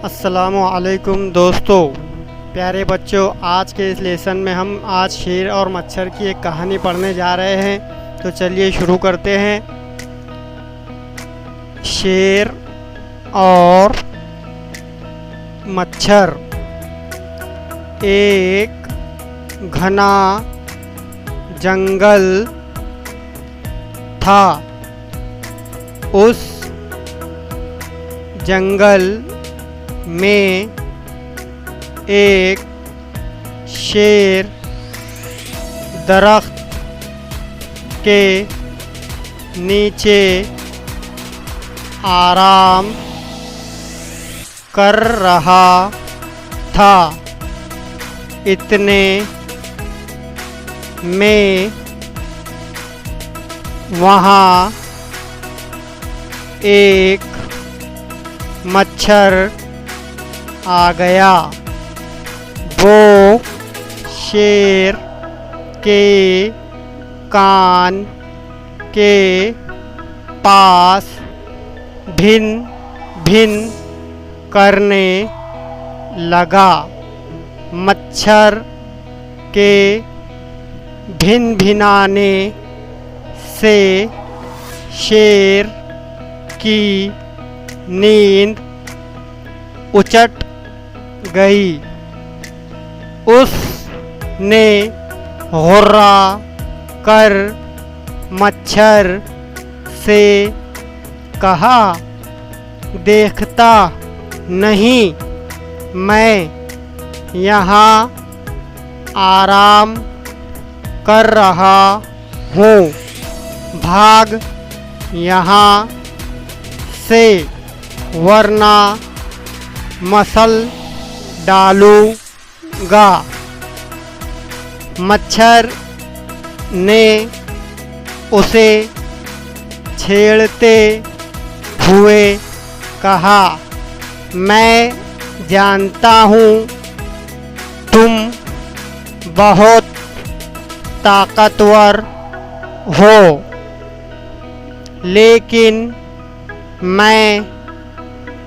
अस्सलामुअलैकुम दोस्तों, प्यारे बच्चों। आज के इस लेसन में हम आज शेर और मच्छर की एक कहानी पढ़ने जा रहे हैं। तो चलिए शुरू करते हैं। शेर और मच्छर। एक घना जंगल था। उस जंगल में एक शेर दरख्त के नीचे आराम कर रहा था। इतने में वहाँ एक मच्छर आ गया। वो शेर के कान के पास भिन भिन करने लगा। मच्छर के भिन भिनाने से शेर की नींद उचट गई। उसने घुर्रा कर मच्छर से कहा, देखता नहीं मैं यहाँ आराम कर रहा हूँ, भाग यहाँ से वरना मसल डालूंगा। मच्छर ने उसे छेड़ते हुए कहा, मैं जानता हूँ तुम बहुत ताकतवर हो, लेकिन मैं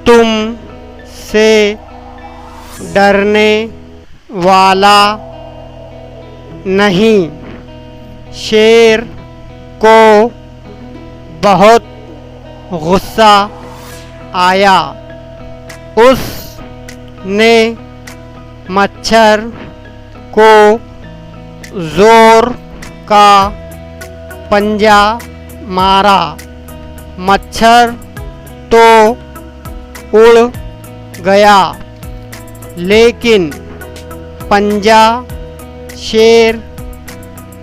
तुम से डरने वाला नहीं। शेर को बहुत गुस्सा आया। उसने मच्छर को जोर का पंजा मारा। मच्छर तो उड़ गया, लेकिन पंजा शेर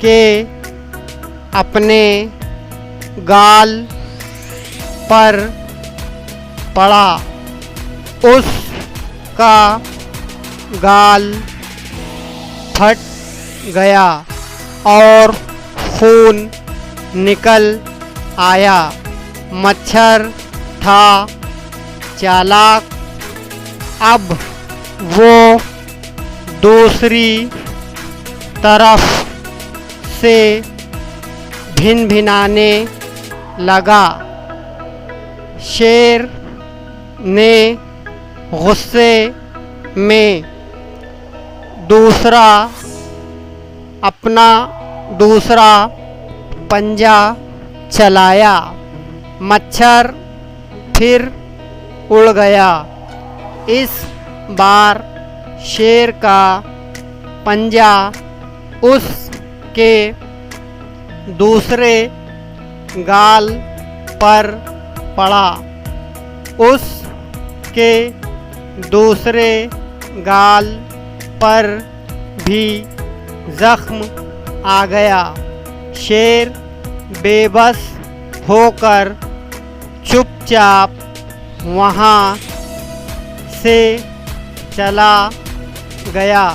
के अपने गाल पर पड़ा। उसका गाल फट गया और खून निकल आया। मच्छर था चालाक। अब वो दूसरी तरफ से भिन भिनाने लगा। शेर ने गुस्से में अपना दूसरा पंजा चलाया। मच्छर फिर उड़ गया। इस बार शेर का पंजा उसके दूसरे गाल पर पड़ा। उसके दूसरे गाल पर भी जख्म आ गया। शेर बेबस होकर चुपचाप वहाँ से चला गया।